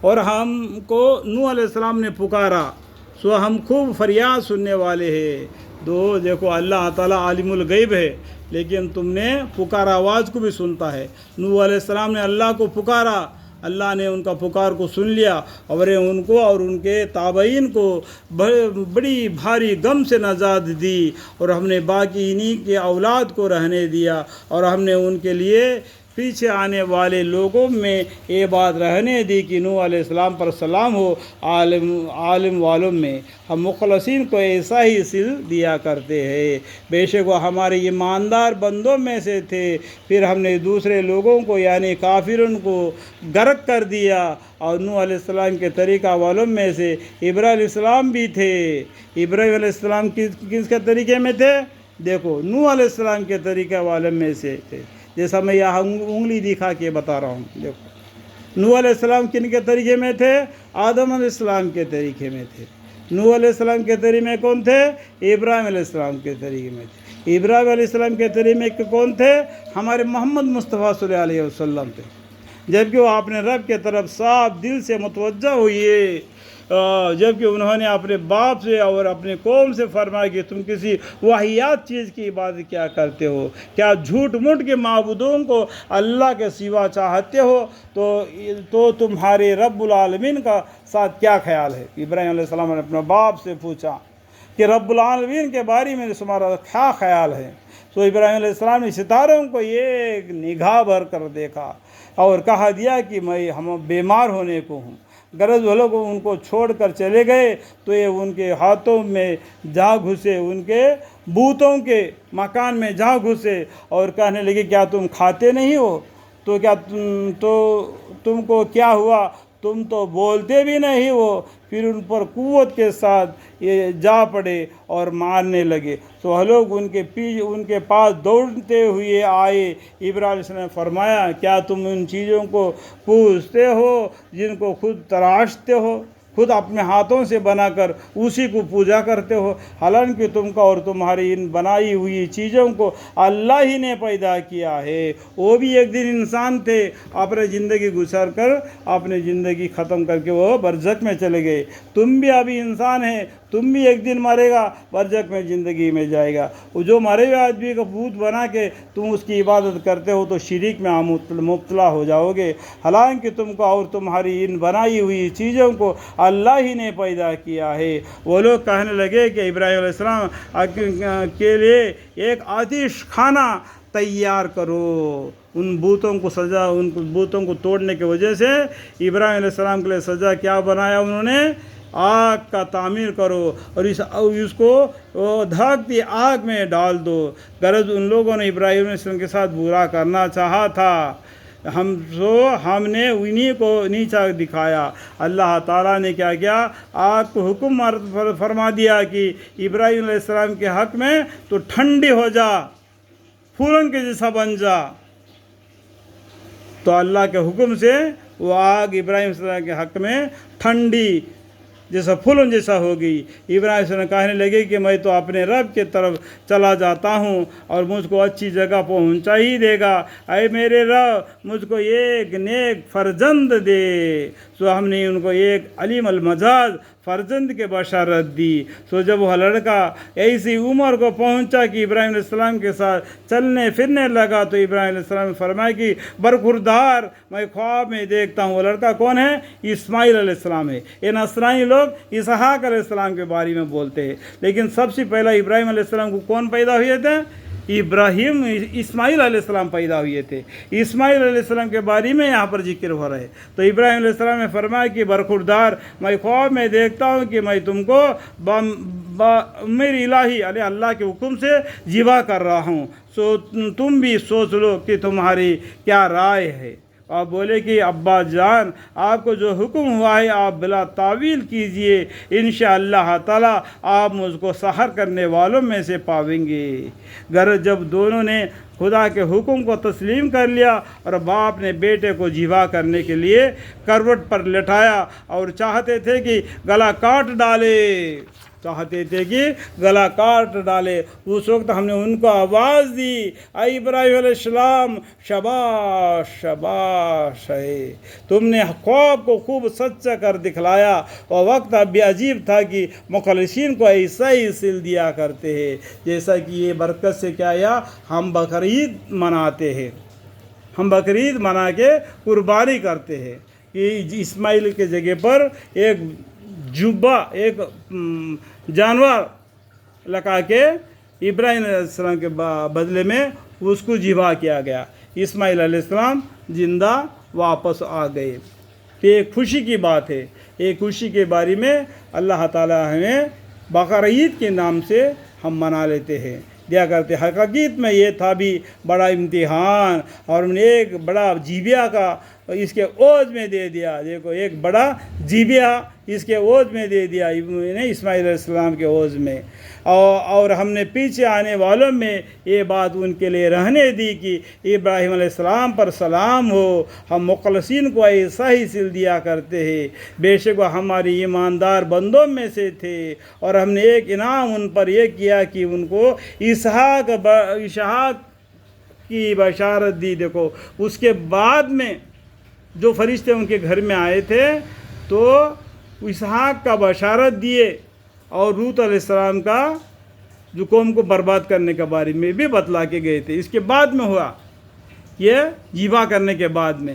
اور ہم کو نوح علیہ السلام نے پکارا، سو ہم خوب فریاد سننے والے ہیں. دیکھو اللہ تعالیٰ عالم الغیب ہے، لیکن تم نے پکارا آواز کو بھی سنتا ہے. نوح علیہ السلام نے اللہ کو پکارا، اللہ نے ان کا پکار کو سن لیا، اور ان کو اور ان کے تابعین کو بڑی بھاری غم سے نجات دی، اور ہم نے باقی انہی کے اولاد کو رہنے دیا، اور ہم نے ان کے لیے پیچھے آنے والے لوگوں میں یہ بات رہنے دی کہ نوح علیہ السلام پر سلام ہو. عالم والوں میں ہم مخلصین کو ایسا ہی سل دیا کرتے ہیں. بے شک وہ ہمارے ایماندار بندوں میں سے تھے، پھر ہم نے دوسرے لوگوں کو یعنی کافروں کو غرق کر دیا. اور نوح علیہ السلام کے طریقہ والوں میں سے ابراہیم علیہ السلام بھی تھے. ابراہیم علیہ السلام کس کے طریقے میں تھے؟ دیکھو نوح علیہ السلام کے طریقہ والوں میں سے تھے، جیسا میں یہاں انگلی دکھا کے بتا رہا ہوں. دیکھو نوح علیہ السلام کن کے طریقے میں تھے؟ آدم علیہ السلام کے طریقے میں تھے. نوح علیہ السلام کے طریقے میں کون تھے؟ ابراہیم علیہ السلام کے طریقے میں تھے. ابراہیم علیہ السلام کے طریقے میں کون تھے؟ ہمارے محمد مصطفیٰ صلی اللہ علیہ وسلم تھے. جبکہ وہ اپنے رب کے طرف صاف دل سے متوجہ ہوئے، جبکہ انہوں نے اپنے باپ سے اور اپنے قوم سے فرمایا کہ تم کسی واہیات چیز کی عبادت کیا کرتے ہو؟ کیا جھوٹ موٹ کے معبودوں کو اللہ کے سوا چاہتے ہو؟ تو تمہارے رب العالمین کا ساتھ کیا خیال ہے؟ ابراہیم علیہ السلام نے اپنے باپ سے پوچھا کہ رب العالمین کے بارے میں تمہارا کیا خیال ہے؟ تو ابراہیم علیہ السلام نے ستاروں کو ایک نگاہ بھر کر دیکھا اور کہا دیا کہ میں ہم بیمار ہونے کو ہوں. غرض وہ لوگ ان کو چھوڑ کر چلے گئے تو یہ ان کے ہاتھوں میں جا گھسے، ان کے بتوں کے مکان میں جا گھسے اور کہنے لگے کیا تم کھاتے نہیں ہو؟ تو تم کو کیا ہوا؟ تم تو بولتے بھی نہیں ہو. پھر ان پر قوت کے ساتھ یہ جا پڑے اور مارنے لگے. تو وہ لوگ ان کے پاس دوڑتے ہوئے آئے. ابراہیم علیہ السلام نے فرمایا کیا تم ان چیزوں کو پوجتے ہو جن کو خود تراشتے ہو، خود اپنے ہاتھوں سے بنا کر اسی کو پوجا کرتے ہو؟ حالانکہ تم کو اور تمہاری ان بنائی ہوئی چیزوں کو اللہ ہی نے پیدا کیا ہے. وہ بھی ایک دن انسان تھے، اپنے زندگی گزار کر اپنی زندگی ختم کر کے وہ برزخ میں چلے گئے. تم بھی ابھی انسان ہیں، تم بھی ایک دن مرے گا، برزخ میں زندگی میں جائے گا. وہ جو مرے ہوئے آدمی کا بت بنا کے تم اس کی عبادت کرتے ہو تو شرک میں مبتلا ہو جاؤ گے. حالانکہ تم کو اور تمہاری ان بنائی ہوئی چیزوں کو اللہ ہی نے پیدا کیا ہے. وہ لوگ کہنے لگے کہ ابراہیم علیہ السلام کے لیے ایک آتش خانہ تیار کرو. ان بتوں کو توڑنے کی وجہ سے ابراہیم علیہ السلام کے لیے سزا کیا بنایا انہوں نے؟ آگ کا تعمیر کرو اور اس کو دھاکتی آگ میں ڈال دو. غرض ان لوگوں نے ابراہیم علیہ السلام کے ساتھ برا کرنا چاہا تھا. ہم نے انہی کو نیچا دکھایا. اللہ تعالیٰ نے کیا کیا؟ آگ کو حکم فرما دیا کہ ابراہیم علیہ السلام کے حق میں تو ٹھنڈی ہو جا، پھولوں کے جیسا بن جا. تو اللہ کے حکم سے وہ آگ ابراہیم علیہ السلام کے حق میں ٹھنڈی جیسا پھولوں جیسا ہو گئی. ابراہیم علیہ السلام کہنے لگے کہ میں تو اپنے رب کے طرف چلا جاتا ہوں اور مجھ کو اچھی جگہ پہنچا ہی دے گا. اے میرے رب مجھ کو ایک نیک فرزند دے. سو ہم نے ان کو ایک علیم المجاز فرزند کے بشارت دی. سو جب وہ لڑکا ایسی عمر کو پہنچا کہ ابراہیم علیہ السلام کے ساتھ چلنے پھرنے لگا تو ابراہیم علیہ السلام نے فرمایا کہ برخوردار میں خواب میں دیکھتا ہوں. وہ لڑکا کون ہے؟ اسماعیل علیہ السلام ہے. یہ نصرانی لوگ اسحاق علیہ السلام کے بارے میں بولتے ہیں، لیکن سب سے پہلا ابراہیم علیہ السلام کو کون پیدا ہوئے تھے؟ اسماعیل علیہ السلام پیدا ہوئے تھے. اسماعیل علیہ السلام کے بارے میں یہاں پر ذکر ہو رہا ہے. تو ابراہیم علیہ السلام نے فرمایا کہ برخوردار میں خواب میں دیکھتا ہوں کہ میں تم کو میری الہی علیہ اللہ کے حکم سے ذبح کر رہا ہوں. سو تم بھی سوچ لو کہ تمہاری کیا رائے ہے. آپ بولے کہ ابا جان آپ کو جو حکم ہوا ہے آپ بلا تعویل کیجئے، انشاءاللہ تعالی آپ مجھ کو سحر کرنے والوں میں سے پاویں گے. جب دونوں نے خدا کے حکم کو تسلیم کر لیا اور باپ نے بیٹے کو ذبح کرنے کے لیے کروٹ پر لٹایا اور چاہتے تھے کہ گلا کاٹ ڈالے، چاہتے تھے کہ گلا کاٹ ڈالے۔ اس وقت ہم نے ان کو آواز دی، اے ابراہیم علیہ السلام شاباش شاباش ہے، تم نے خواب کو خوب سچا کر دکھلایا۔ اور وقت اب بھی عجیب تھا کہ مخلصین کو ایسا ہی سل دیا کرتے ہیں، جیسا کہ یہ برکت سے کیا یا ہم بقرعید مناتے ہیں، ہم بقرعید منا کے قربانی کرتے ہیں کہ اسماعیل کے جگہ پر ایک جبہ، ایک جانور لگا کے ابراہیم علیہ السلام کے بدلے میں اس کو ذبح کیا گیا۔ اسماعیل علیہ السلام زندہ واپس آ گئے۔ یہ خوشی کی بات ہے۔ ایک خوشی کے بارے میں اللہ تعالیٰ ہمیں بقرعید کے نام سے ہم منا لیتے ہیں، دیا کرتے۔ حقیقت میں یہ تھا بھی بڑا امتحان، اور ہم نے ایک بڑا جیبیا کا اس کے عوض میں دے دیا۔ دیکھو ایک بڑا جیبیا اس کے عوض میں دے دیا اسماعیل علیہ السلام کے عوض میں، اور ہم نے پیچھے آنے والوں میں یہ بات ان کے لیے رہنے دی کہ ابراہیم علیہ السلام پر سلام ہو، ہم مخلصین کو ایسا ہی سل دیا کرتے ہیں، بے شک وہ ہماری ایماندار بندوں میں سے تھے۔ اور ہم نے ایک انعام ان پر یہ کیا کہ ان کو اسحاق کی بشارت دی۔ دیکھو اس کے بعد میں جو فرشتے ان کے گھر میں آئے تھے تو اسحاق کا بشارت دیے، اور لوط علیہ السلام کا جو قوم کو برباد کرنے کے بارے میں بھی بتلا کے گئے تھے۔ اس کے بعد میں ہوا یہ ذبح کرنے کے بعد میں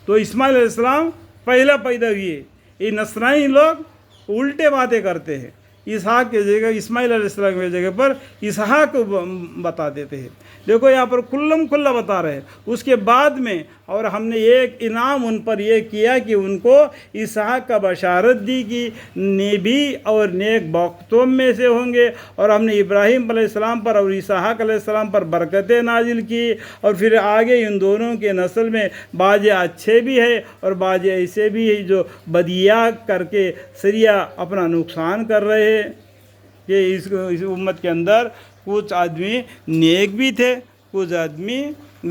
تو اسماعیل علیہ السلام پہلا پیدا ہوئے۔ یہ نصرانی لوگ الٹے باتیں کرتے ہیں، اسحاق کی جگہ اسماعیل علیہ السلام کی جگہ پر اسحاق بتا دیتے ہیں۔ دیکھو یہاں پر کھلم کھلا بتا رہے ہیں۔ اس کے بعد میں اور ہم نے ایک انعام ان پر یہ کیا کہ ان کو اسحاق کا بشارت دی کہ نبی اور نیک بختوں میں سے ہوں گے، اور ہم نے ابراہیم علیہ السلام پر اور اسحاق علیہ السلام پر برکتیں نازل کی، اور پھر آگے ان دونوں کے نسل میں بعض اچھے بھی ہے اور بعض ایسے بھی ہیں جو بدیاں کر کے سریا اپنا نقصان کر رہے ہیں۔ کہ اس امت کے اندر کچھ آدمی نیک بھی تھے، کچھ آدمی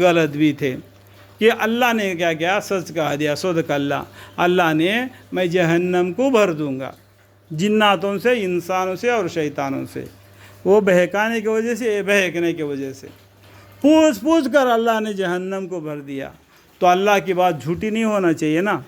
غلط بھی تھے، کہ اللہ نے کیا کیا سچ کہا دیا۔ صدق اللہ، اللہ نے میں جہنم کو بھر دوں گا جناتوں سے، انسانوں سے اور شیطانوں سے، وہ بہکانے کی وجہ سے، بہکنے کی وجہ سے پوچھ کر اللہ نے جہنم کو بھر دیا۔ تو اللہ کی بات جھوٹی نہیں ہونا چاہیے نا۔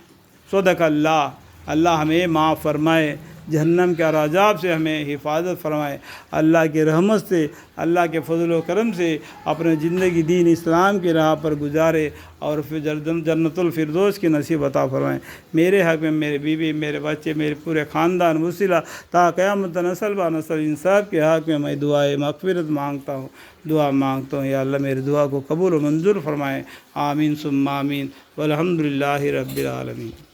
صدق اللہ، اللہ ہمیں معاف فرمائے، جہنم کے عذاب سے ہمیں حفاظت فرمائے، اللہ کی رحمت سے، اللہ کے فضل و کرم سے اپنے زندگی دین اسلام کی راہ پر گزارے، اور پھر جنت الفردوس کی نصیب عطا فرمائیں۔ میرے حق میں میرے بیوی، میرے بچے، میرے پورے خاندان وسیلہ تا قیامت نسل با نسل انصاف کے حق میں میں دعائے مغفرت مانگتا ہوں، دعا مانگتا ہوں۔ یا اللہ میری دعا کو قبول و منظور فرمائیں، آمین ثم آمین، والحمدللہ رب العالمین۔